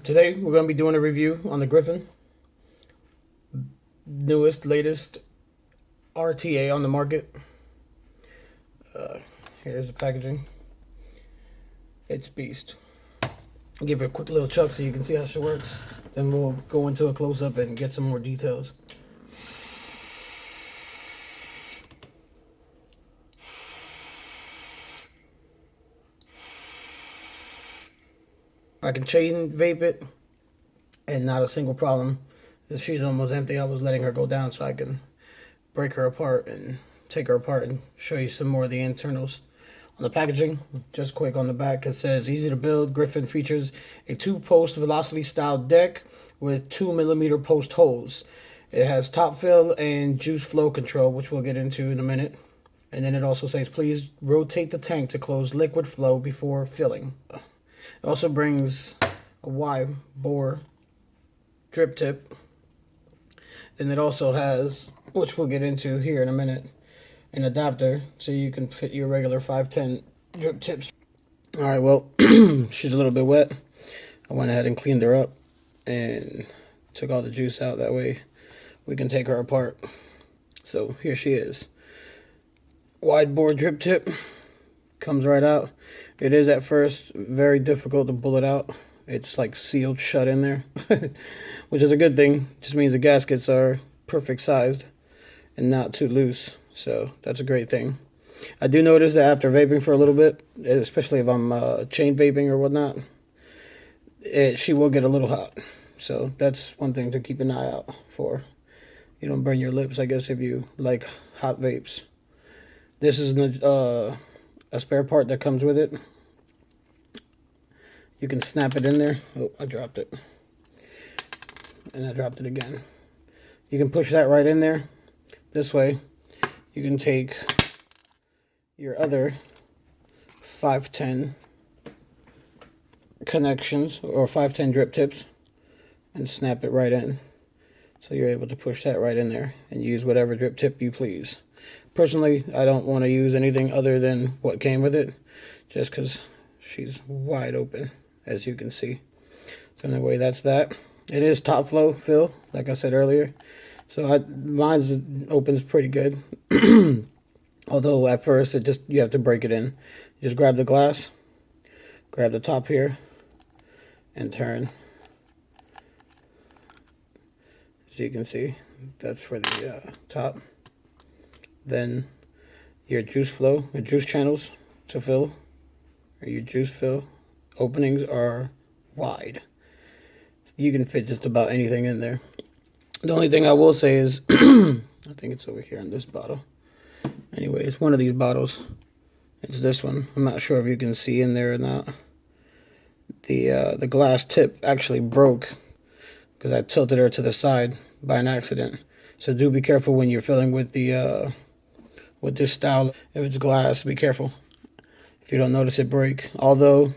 Today we're going to be doing a review on the Griffin, latest RTA on the market. Here's the packaging. It's beast. I'll give it a quick little chuck so you can see how she works. Then we'll go into a close-up and get some more details. I can chain vape it and not a single problem. She's almost empty. I was letting her go down so I can break her apart and take her apart and show you some more of the internals. On the packaging, just quick on the back, it says easy to build. Griffin features a 2-post velocity style deck with 2mm post holes. It has top fill and juice flow control, which we'll get into in a minute. And then it also says please rotate the tank to close liquid flow before filling. It also brings a wide bore drip tip. And it also has, which we'll get into here in a minute, an adapter so you can fit your regular 510 drip tips. Alright, well, she's a little bit wet. I went ahead and cleaned her up and took all the juice out. That way we can take her apart. So here she is. Wide bore drip tip. Comes right out. It is at first very difficult to pull it out. It's like sealed shut in there, which is a good thing. Just means the gaskets are perfect sized and not too loose. So that's a great thing. I do notice that after vaping for a little bit, especially if I'm chain vaping or whatnot, she will get a little hot. So that's one thing to keep an eye out for. You don't burn your lips, I guess, if you like hot vapes. This is a spare part that comes with it. You can snap it in there. Oh, I dropped it. And I dropped it again. You can push that right in there. This way, you can take your other 510 connections or 510 drip tips and snap it right in. So you're able to push that right in there and use whatever drip tip you please. Personally, I don't want to use anything other than what came with it, just because she's wide open, as you can see. So anyway, that's that. It is top flow fill, like I said earlier. So mine's opens pretty good. Although at first you have to break it in. You just grab the glass, grab the top here, and turn. As you can see, that's for the top. Then your juice flow, your juice channels to fill, or your juice fill openings are wide. You can fit just about anything in there. The only thing I will say is, I think it's over here in this bottle. Anyways, one of these bottles, it's this one. I'm not sure if you can see in there or not. The glass tip actually broke because I tilted her to the side by an accident. So do be careful when you're filling with the with this style. If it's glass, be careful if you don't notice it break. Although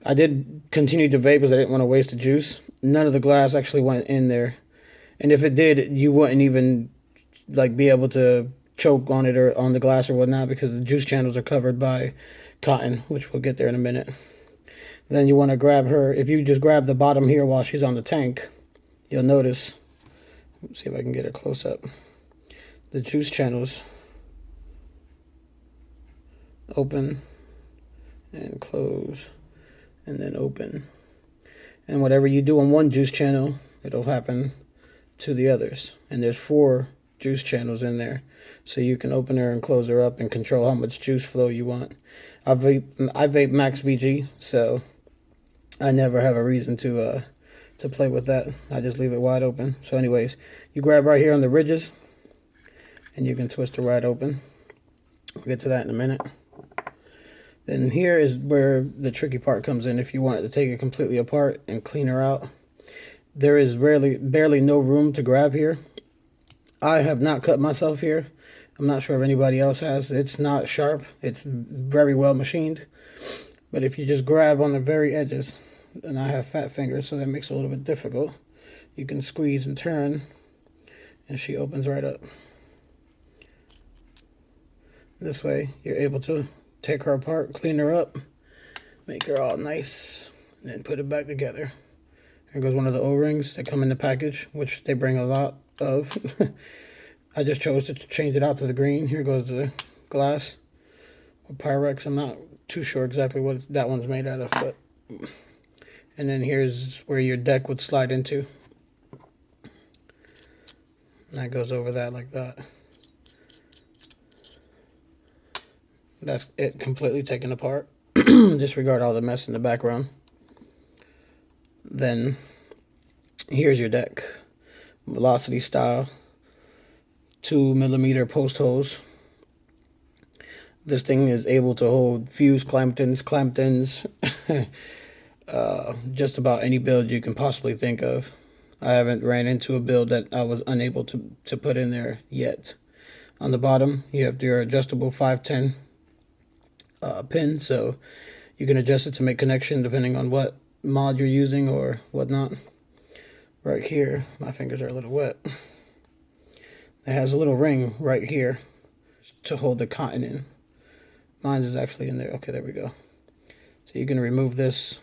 I did continue to vape because I didn't want to waste the juice. None of the glass actually went in there, and if it did, you wouldn't even like be able to choke on it or on the glass or whatnot because the juice channels are covered by cotton, which we'll get there in a minute. Then you want to grab her. If you just grab the bottom here while she's on the tank, you'll notice. Let's see if I can get a close up. The juice channels open and close and then open. And whatever you do on one juice channel, it'll happen to the others. And there's 4 juice channels in there. So you can open her and close her up and control how much juice flow you want. I vape max VG, so I never have a reason to play with that. I just leave it wide open. So anyways, you grab right here on the ridges and you can twist her right open. We'll get to that in a minute. Then here is where the tricky part comes in. If you wanted to take it completely apart and clean her out, there is barely no room to grab here. I have not cut myself here. I'm not sure if anybody else has. It's not sharp. It's very well machined. But if you just grab on the very edges, and I have fat fingers, so that makes it a little bit difficult. You can squeeze and turn, and she opens right up. This way, you're able to take her apart, clean her up, make her all nice, and then put it back together. Here goes one of the O-rings that come in the package, which they bring a lot of. I just chose to change it out to the green. Here goes the glass or Pyrex. I'm not too sure exactly what that one's made out of, but. And then here's where your deck would slide into. And that goes over that like that. That's it completely taken apart. Disregard all the mess in the background. Then here's your deck. Velocity style. 2mm post holes. This thing is able to hold fuse clamp-ins, just about any build you can possibly think of. I haven't ran into a build that I was unable to put in there yet. On the bottom, you have your adjustable 510 pin, so you can adjust it to make connection depending on what mod you're using or whatnot. Right here, my fingers are a little wet. It has a little ring right here to hold the cotton in. Mine is actually in there. Okay, there we go. So you can remove this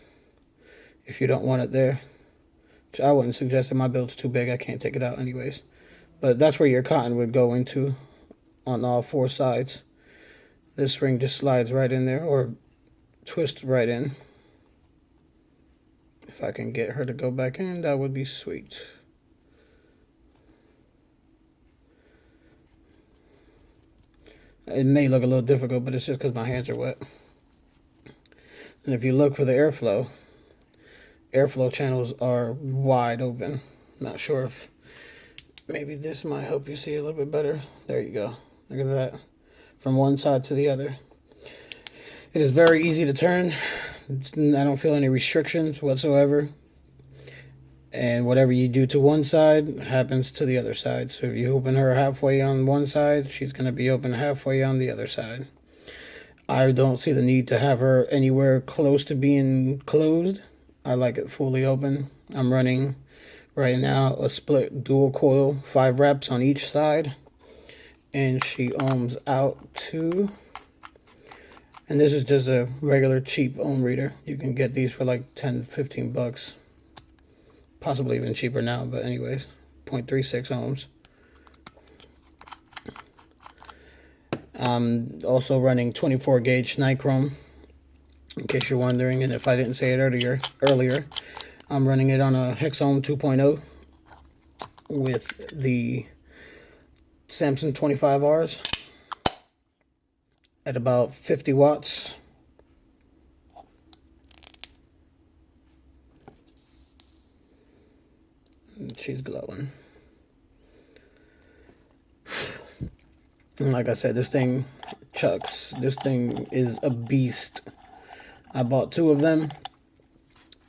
if you don't want it there. Which I wouldn't suggest it. My build's too big. I can't take it out anyways. But that's where your cotton would go into on all four sides. This ring just slides right in there or twists right in. If I can get her to go back in, that would be sweet. It may look a little difficult, but it's just because my hands are wet. And if you look for the airflow channels are wide open. Not sure if maybe this might help you see a little bit better. There you go. Look at that. From one side to the other. It is very easy to turn. I don't feel any restrictions whatsoever. And whatever you do to one side happens to the other side. So if you open her halfway on one side, she's going to be open halfway on the other side. I don't see the need to have her anywhere close to being closed. I like it fully open. I'm running right now a split dual coil, 5 reps on each side. And she ohms out to... And this is just a regular cheap ohm reader. You can get these for like 10, 15 bucks. Possibly even cheaper now, but anyways, 0.36 ohms. I'm also running 24 gauge nichrome, in case you're wondering. And if I didn't say it earlier, I'm running it on a hex ohm 2.0 with the Samsung 25Rs at about 50 watts. She's glowing. And like I said, this thing chucks. This thing is a beast. I bought 2 of them.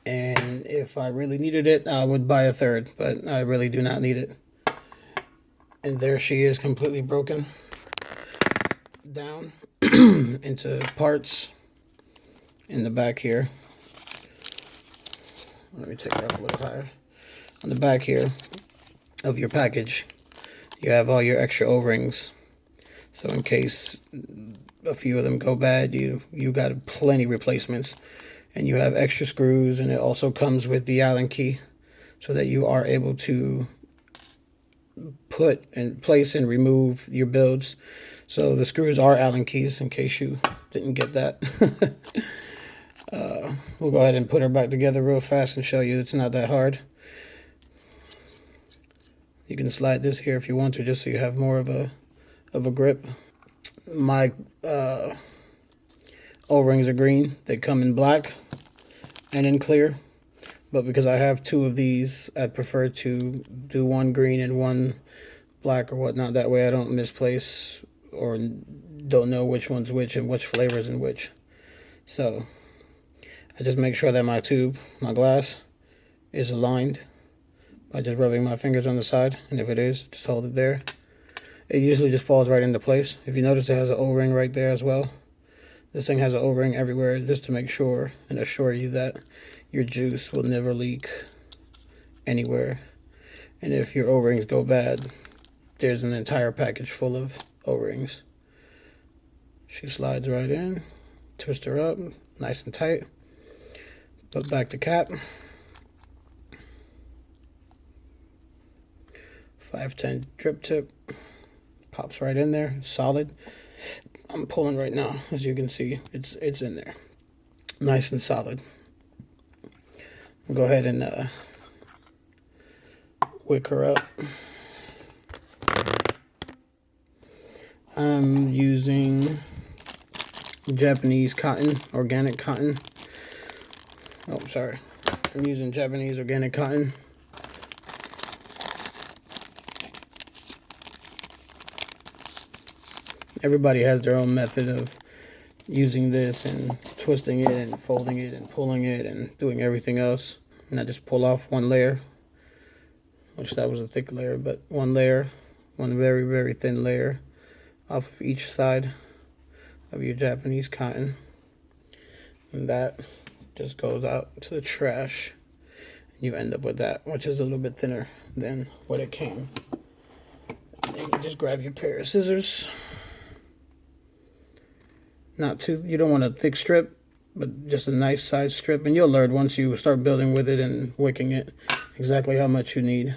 And if I really needed it, I would buy a third. But I really do not need it. And there she is, completely broken down into parts in the back here. Let me take her up a little higher. On the back here of your package, you have all your extra O-rings. So in case a few of them go bad, you got plenty replacements. And you have extra screws, and it also comes with the Allen key so that you are able to put and place and remove your builds. So the screws are Allen keys, in case you didn't get that. We'll go ahead and put her back together real fast and show you it's not that hard. You can slide this here if you want to, just so you have more of a grip. My O-rings are green. They come in black and in clear. But because I have 2 of these, I prefer to do one green and one black or whatnot. That way I don't misplace or don't know which one's which and which flavor's in which. So I just make sure that my tube, my glass, is aligned by just rubbing my fingers on the side. And if it is, just hold it there. It usually just falls right into place. If you notice, it has an O-ring right there as well. This thing has an O-ring everywhere, just to make sure and assure you that your juice will never leak anywhere. And if your O-rings go bad, there's an entire package full of O-rings. She slides right in. Twist her up, nice and tight. Put back the cap. 510 drip tip. Pops right in there, solid. I'm pulling right now, as you can see, it's in there, nice and solid. I'll go ahead and wick her up. I'm using Japanese cotton, organic cotton. Oh, sorry. I'm using Japanese organic cotton. Everybody has their own method of using this and twisting it and folding it and pulling it and doing everything else. And I just pull off one layer, which that was a thick layer, but one layer, one very, very thin layer off of each side of your Japanese cotton. And that just goes out to the trash. You end up with that, which is a little bit thinner than what it came. And then you just grab your pair of scissors. Not too, you don't want a thick strip, but just a nice size strip. And you'll learn once you start building with it and wicking it exactly how much you need.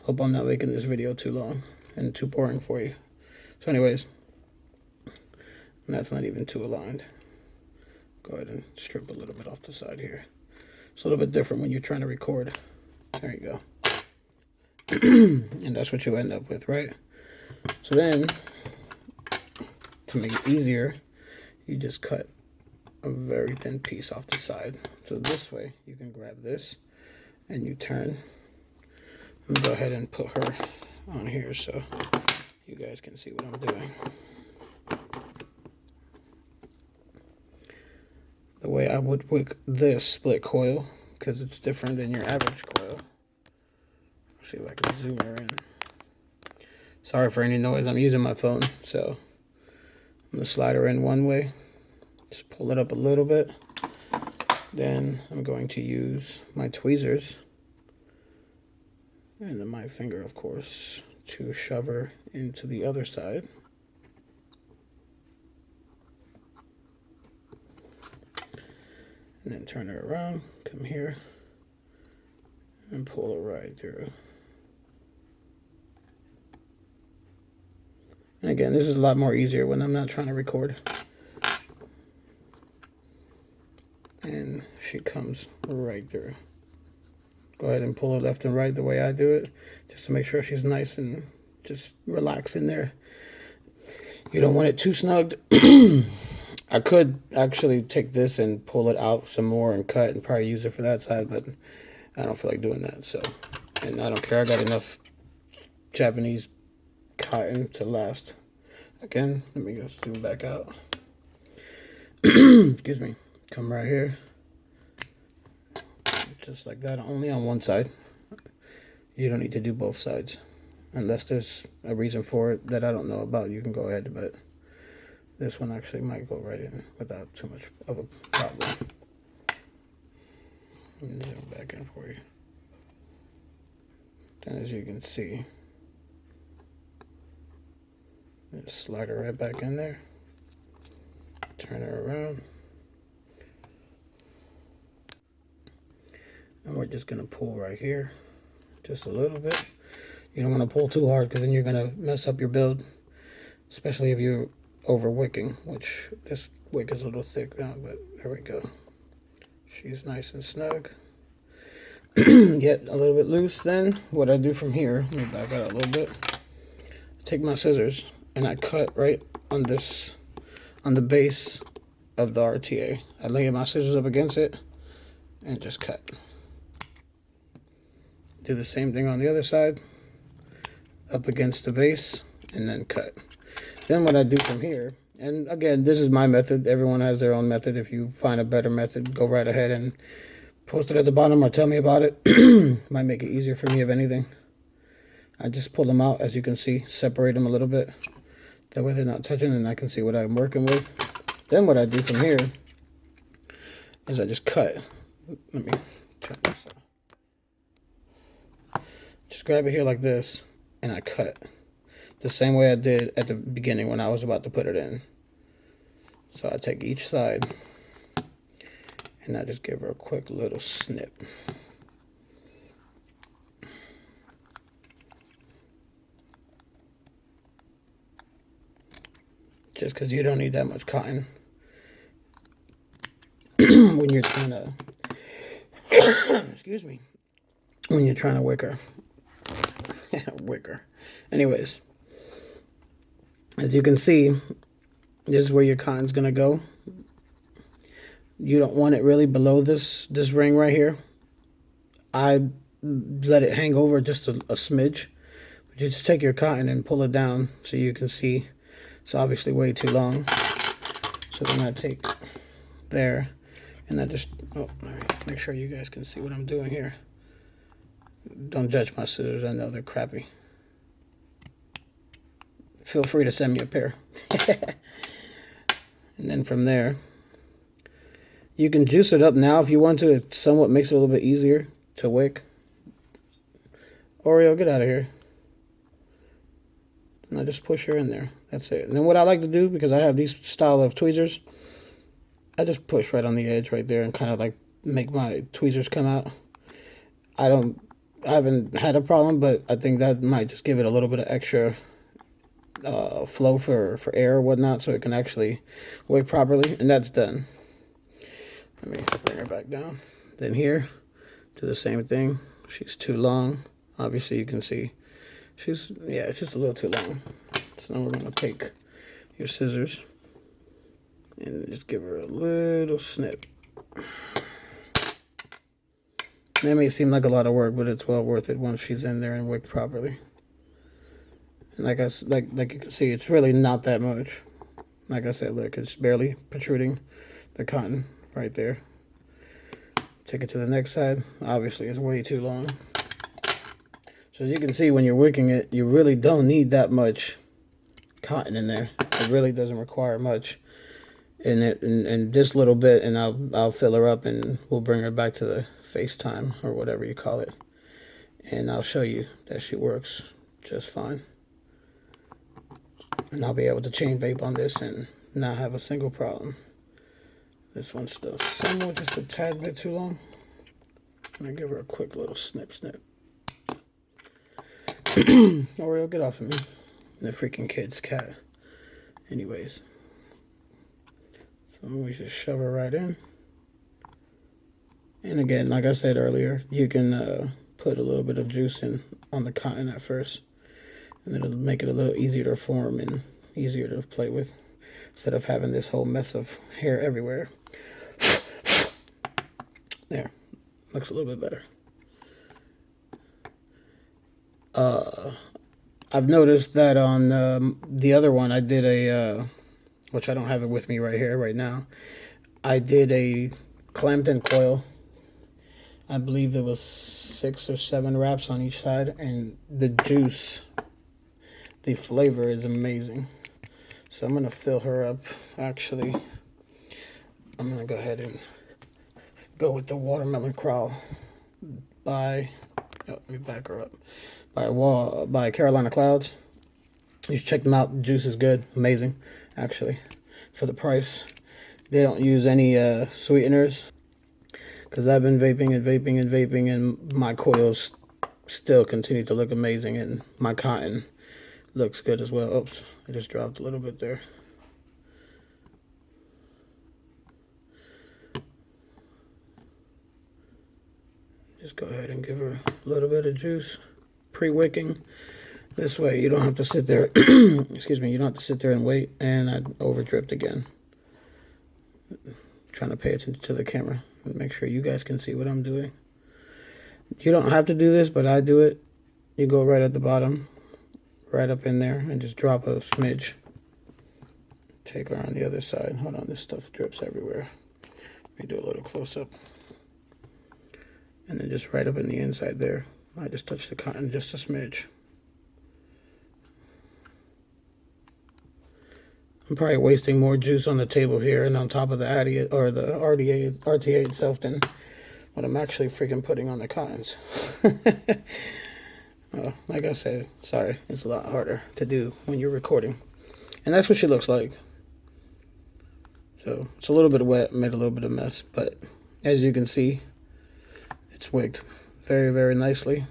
Hope I'm not making this video too long and too boring for you. So anyways, that's not even too aligned. Go ahead and strip a little bit off the side here. It's a little bit different when you're trying to record. There you go. And that's what you end up with, right? So then, to make it easier, you just cut a very thin piece off the side. So this way, you can grab this and you turn. Let me go ahead and put her on here so you guys can see what I'm doing. The way I would wick this split coil, because it's different than your average coil. Let's see if I can zoom her in. Sorry for any noise, I'm using my phone, so I'm going to slide her in one way. Just pull it up a little bit. Then I'm going to use my tweezers, and then my finger, of course, to shove her into the other side. And then turn her around, come here, and pull it right through. And again, this is a lot more easier when I'm not trying to record. And she comes right through. Go ahead and pull her left and right the way I do it, just to make sure she's nice and just relax in there. You don't want it too snugged. I could actually take this and pull it out some more and cut and probably use it for that side, but I don't feel like doing that. So, and I don't care. I got enough Japanese cotton to last. Again, let me go zoom back out. Excuse me. Come right here. Just like that, only on one side. You don't need to do both sides. Unless there's a reason for it that I don't know about, you can go ahead, but this one actually might go right in without too much of a problem. Let me zoom back in for you. And as you can see, just slide her right back in there. Turn her around. And we're just going to pull right here. Just a little bit. You don't want to pull too hard because then you're going to mess up your build. Especially if you're over wicking, which this wick is a little thick now, but there we go. She's nice and snug. Get a little bit loose then. What I do from here, let me back out a little bit. Take my scissors and I cut right on this, on the base of the RTA. I lay my scissors up against it and just cut. Do the same thing on the other side, up against the base, and then cut. Then what I do from here, and again, this is my method. Everyone has their own method. If you find a better method, go right ahead and post it at the bottom or tell me about it. Might make it easier for me, if anything. I just pull them out, as you can see, separate them a little bit. That way they're not touching and I can see what I'm working with. Then what I do from here is I just cut. Let me turn this off. Just grab it here like this, and I cut. The same way I did at the beginning when I was about to put it in. So I take each side, and I just give her a quick little snip. just because you don't need that much cotton when you're trying to, excuse me, when you're trying to wicker. Wicker. Anyways, as you can see, this is where your cotton's gonna go. You don't want it really below this ring right here. I let it hang over just a smidge. But you just take your cotton and pull it down so you can see. It's obviously way too long. So then I take there and I just, oh, make sure you guys can see what I'm doing here. Don't judge my scissors, I know they're crappy. Feel free to send me a pair. And then from there, you can juice it up now if you want to. It somewhat makes it a little bit easier to wick. Oreo, get out of here. And I just push her in there. That's it. And then what I like to do, because I have these style of tweezers, I just push right on the edge right there and kind of like make my tweezers come out. I haven't had a problem, but I think that might just give it a little bit of extra flow for air or whatnot, so it can actually wick properly. And that's done. Let me bring her back down. Then here, do the same thing. She's too long. Obviously, you can see she's, yeah, it's just a little too long. So now we're going to take your scissors and just give her a little snip. That may seem like a lot of work, but it's well worth it once she's in there and wicked properly. And like you can see, it's really not that much. Like I said, look, it's barely protruding the cotton right there. Take it to the next side. Obviously, it's way too long. So as you can see, when you're wicking it, you really don't need that much cotton in there. It really doesn't require much in it, and just a little bit, and I'll fill her up, and we'll bring her back to the FaceTime or whatever you call it, and I'll show you that she works just fine. And I'll be able to chain vape on this and not have a single problem. This one's still somewhat just a tad bit too long. I'm gonna give her a quick little snip. Oreo, get off of me. The freaking kid's cat. Anyways. So we just shove her right in. And again, like I said earlier, you can put a little bit of juice in on the cotton at first. And it'll make it a little easier to form and easier to play with. Instead of having this whole mess of hair everywhere. There. Looks a little bit better. I've noticed that on the other one, I did a, which I don't have it with me right here, right now. I did a clamped in coil. I believe it was 6 or 7 wraps on each side, and the juice, the flavor is amazing. So I'm going to fill her up. Actually, I'm going to go ahead and go with the watermelon crawl by, let me back her up, by Carolina Clouds. You should check them out. The juice is good, amazing, actually, for the price. They don't use any sweeteners, because I've been vaping and my coils still continue to look amazing, and my cotton looks good as well. Oops, I just dropped a little bit there. Just go ahead and give her a little bit of juice, pre-wicking. This way you don't have to sit there, excuse me, you don't have to sit there and wait, and I over-dripped again. Trying to pay attention to the camera and make sure you guys can see what I'm doing. You don't have to do this, but I do it. You go right at the bottom, right up in there, and just drop a smidge. Take her on the other side. Hold on, this stuff drips everywhere. Let me do a little close-up. And then just right up in the inside there, I just touch the cotton just a smidge. I'm probably wasting more juice on the table here and on top of the RTA, or the RTA itself than what I'm actually freaking putting on the cottons. Like I said, sorry, it's a lot harder to do when you're recording. And that's what she looks like. So it's a little bit wet, made a little bit of mess, but as you can see, it's wigged very, very nicely.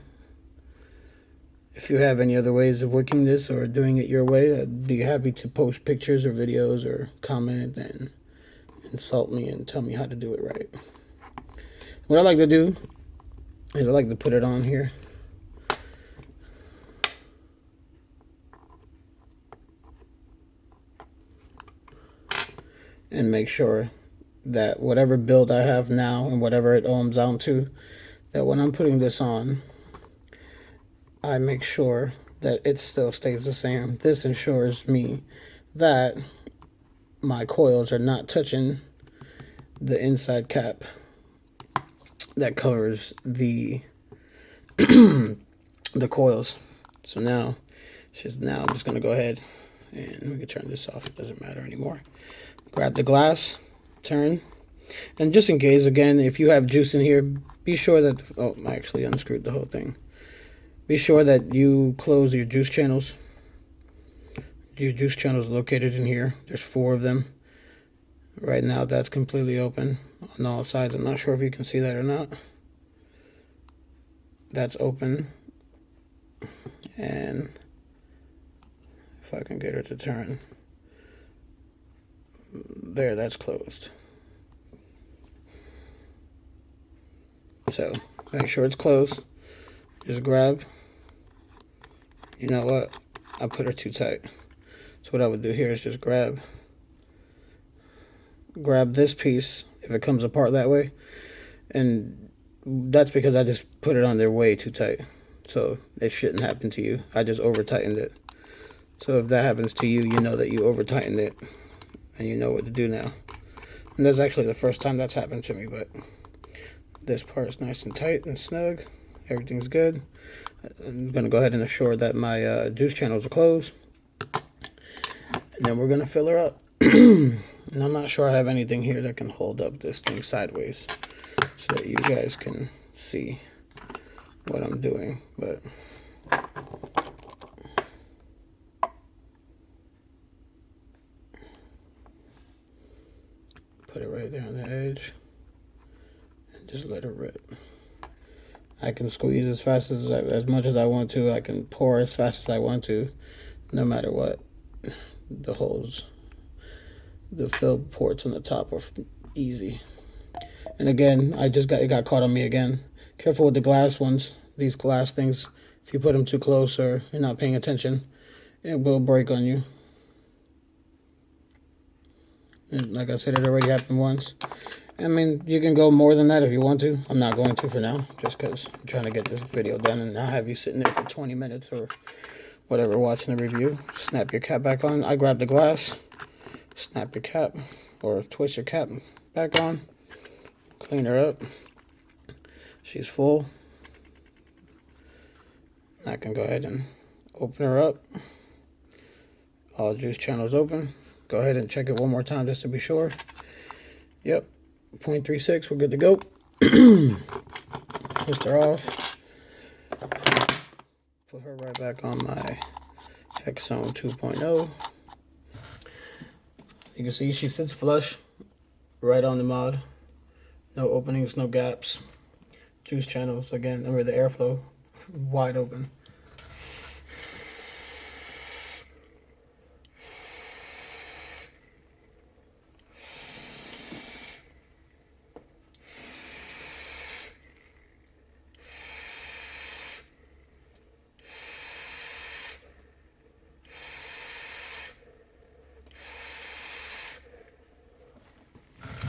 If you have any other ways of wicking this or doing it your way, I'd be happy to post pictures or videos or comment and insult me and tell me how to do it right. What I like to do is I like to put it on here. And make sure that whatever build I have now and whatever it ohms out to, that when I'm putting this on, I make sure that it still stays the same. This ensures me that my coils are not touching the inside cap that covers the the coils. So now I'm just gonna go ahead and we can turn this off. It doesn't matter anymore. Grab the glass, turn, and just in case, again, if you have juice in here, be sure that, oh, I actually unscrewed the whole thing. Be sure that you close your juice channels. Your juice channels located in here. There's 4 of them. Right now, that's completely open on all sides. I'm not sure if you can see that or not. That's open. And if I can get her to turn. There, that's closed. So, make sure it's closed. Just grab. You know what? I put her too tight. So what I would do here is just grab this piece if it comes apart that way. And that's because I just put it on there way too tight. So it shouldn't happen to you. I just over tightened it. So if that happens to you, you know that you over tightened it. And you know what to do now. And that's actually the first time that's happened to me, but this part is nice and tight and snug. Everything's good. I'm going to go ahead and assure that my juice channels are closed. And then we're going to fill her up. And I'm not sure I have anything here that can hold up this thing sideways so that you guys can see what I'm doing. But put it right there on the edge and just let it rip. I can squeeze as fast as much as I want to. I can pour as fast as I want to, no matter what. The holes, the filled ports on the top are easy. And again, it got caught on me again. Careful with the glass ones. These glass things, if you put them too close or you're not paying attention, it will break on you. And like I said, it already happened once. I mean, you can go more than that if you want to. I'm not going to for now, just because I'm trying to get this video done and not have you sitting there for 20 minutes or whatever watching the review. Snap your cap back on. I grab the glass, snap your cap, or twist your cap back on, clean her up. She's full. I can go ahead and open her up. All juice channels open. Go ahead and check it one more time just to be sure. Yep. 0.36, we're good to go. Twist her off. Put her right back on my Hexone 2.0. You can see she sits flush right on the mod. No openings, no gaps. Juice channels, again, remember the airflow, wide open.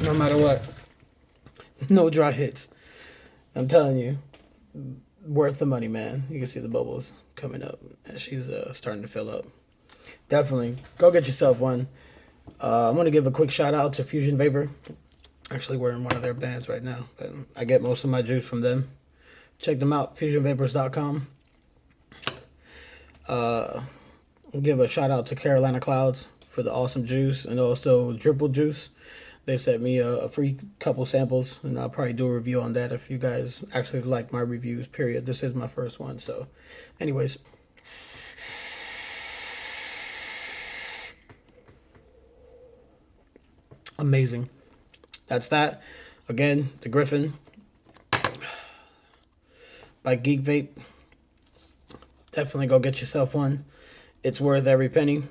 No matter what, no dry hits. I'm telling you, worth the money, man. You can see the bubbles coming up and she's starting to fill up. Definitely go get yourself one. I'm going to give a quick shout out to Fusion Vapor. Actually wearing one of their bands right now, but I get most of my juice from them. Check them out, fusionvapors.com. Give a shout out to Carolina Clouds for the awesome juice, and also Dripple Juice. They sent me a free couple samples, and I'll probably do a review on that if you guys actually like my reviews, period. This is my first one, so anyways. Amazing. That's that. Again, the Griffin by GeekVape. definitely go get yourself one. It's worth every penny.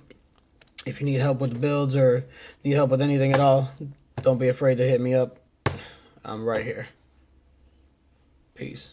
If you need help with the builds or need help with anything at all, don't be afraid to hit me up. I'm right here. Peace.